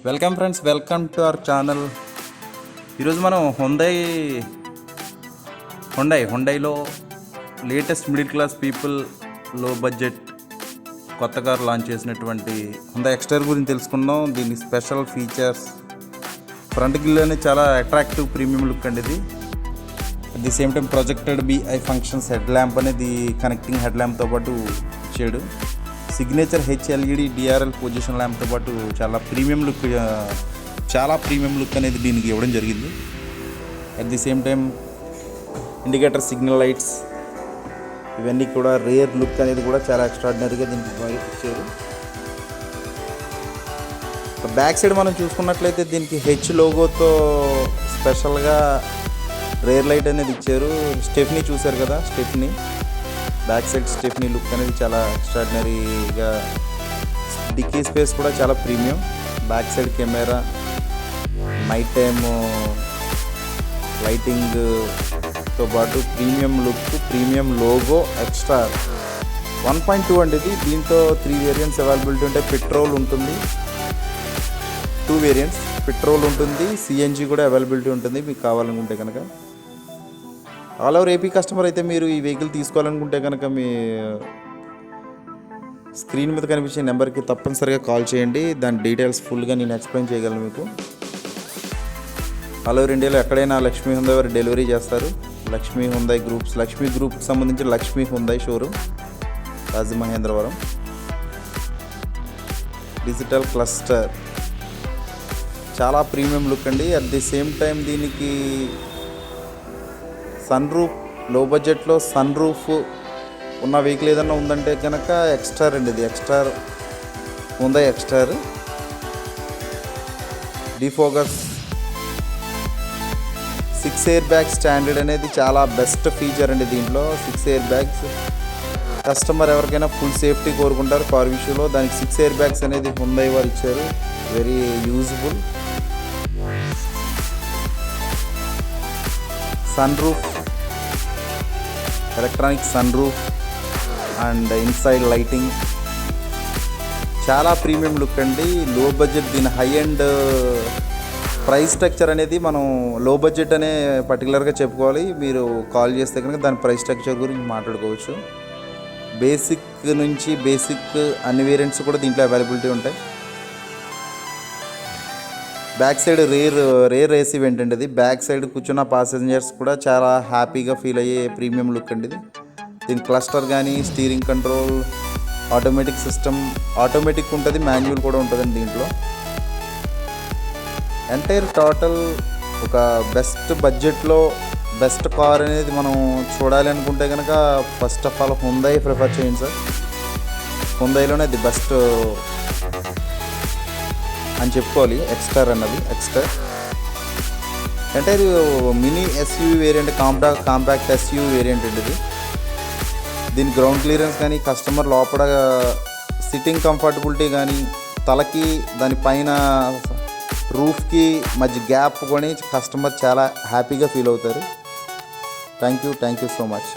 Welcome friends, welcome to our channel. ఈరోజు మనం హుండైలో latest middle class people లో budget కొత్త కార్ లాంచ్ చేసినటువంటి హుండై ఎక్స్టర్ గురించి తెలుసుకుందాం. దీని స్పెషల్ ఫీచర్స్, ఫ్రంట్ గ్రిల్ అనేది చాలా అట్రాక్టివ్ ప్రీమియం లుక్ అండి. ఇది at the same time projected BI functions head lamp అనేది కనెక్టింగ్ హెడ్ ల్యాంప్తో పాటు ఇచ్చాడు. సిగ్నేచర్ HLED DRL పొజిషన్ ల్యాంప్తో పాటు చాలా ప్రీమియం లుక్ అనేది దీనికి ఇవ్వడం జరిగింది. At the same time indicator, signal lights ఇవన్నీ కూడా రేర్ లుక్ అనేది కూడా చాలా ఎక్స్ట్రాడినరీగా దీనికి ఇచ్చారు. బ్యాక్ సైడ్ మనం చూసుకున్నట్లయితే దీనికి H లోగోతో స్పెషల్గా రేర్ లైట్ అనేది ఇచ్చారు. స్టెఫ్నీ చూశారు కదా, బ్యాక్ సైడ్ స్టెఫ్నీ లుక్ అనేది చాలా ఎక్స్ట్రాడినరీగా. డిక్కీ స్పేస్ కూడా చాలా premium. Back side camera, night time లైటింగ్తో పాటు premium look, premium logo, extra 1.2 అండి ఇది. దీంతో 3 వేరియంట్స్ అవైలబిలిటీ ఉంటాయి. పెట్రోల్ ఉంటుంది, 2 వేరియంట్స్ పెట్రోల్ ఉంటుంది, CNG కూడా అవైలబిలిటీ ఉంటుంది మీకు కావాలనుకుంటే కనుక. ఆల్ ఓవర్ ఏపీ కస్టమర్ అయితే మీరు ఈ వెహికల్ తీసుకోవాలనుకుంటే కనుక మీ స్క్రీన్ మీద కనిపించే నెంబర్కి తప్పనిసరిగా కాల్ చేయండి. దాని డీటెయిల్స్ ఫుల్గా నేను ఎక్స్ప్లెయిన్ చేయగలను మీకు. ఆల్ ఓవర్ ఇండియాలో ఎక్కడైనా లక్ష్మీ హుండై వారు డెలివరీ చేస్తారు. లక్ష్మీ గ్రూప్కి సంబంధించి Lakshmi Hyundai showroom, Rajamahendravaram. Digital cluster చాలా ప్రీమియం లుక్ అండి. అట్ ది సేమ్ టైం దీనికి సన్ రూఫ్, లో బడ్జెట్లో సన్ రూఫ్ ఉన్న వెహికల్ ఏదన్నా ఉందంటే కనుక ఎక్స్టర్ అండి. ఇది Hyundai Exter. Defocus, 6 air bags standard అనేది చాలా బెస్ట్ ఫీచర్ అండి. దీంట్లో 6 ఎయిర్ బ్యాగ్స్. కస్టమర్ ఎవరికైనా ఫుల్ సేఫ్టీ కోరుకుంటారు కార్ విషయంలో, దానికి 6 ఎయిర్ బ్యాగ్స్ అనేది హుండై వారు ఇచ్చారు. Very useful. Sun roof, electronic sun roof and inside lighting చాలా ప్రీమియం లుక్ అండి. లో బడ్జెట్, దీని హై అండ్ ప్రైస్ స్ట్రక్చర్ అనేది మనం లో బడ్జెట్ అనే పర్టికులర్గా చెప్పుకోవాలి. మీరు కాల్ చేస్తే కనుక దాని ప్రైస్ స్ట్రక్చర్ గురించి మాట్లాడుకోవచ్చు. బేసిక్ అన్ని వేరియంట్స్ కూడా దీంట్లో అవైలబిలిటీ ఉంటాయి. Back side rare AC vent అండి. ఇది బ్యాక్ సైడ్ కూర్చున్న పాసెంజర్స్ కూడా చాలా హ్యాపీగా ఫీల్ అయ్యే ప్రీమియం లుక్ అండి ఇది. దీని క్లస్టర్ కానీ, steering control, automatic system, automatic ఉంటుంది, మాన్యువల్ కూడా ఉంటుందండి దీంట్లో. ఎంటైర్ టోటల్ ఒక బెస్ట్ బడ్జెట్లో బెస్ట్ కార్ అనేది మనం చూడాలి అనుకుంటే కనుక first of all Hyundai prefer చేయండి సార్. హుండైలోనే ది బెస్ట్ అని చెప్పుకోవాలి. ఎక్స్టర్ అంటే ఇది mini SUV variant, compact SUV variant అండి ఇది. దీని గ్రౌండ్ క్లియరెన్స్ కానీ, కస్టమర్ లోపల సిట్టింగ్ కంఫర్టబిలిటీ కానీ, తలకి దానిపైన రూఫ్కి మధ్య గ్యాప్ కొని కస్టమర్ చాలా హ్యాపీగా ఫీల్ అవుతారు. Thank you so much.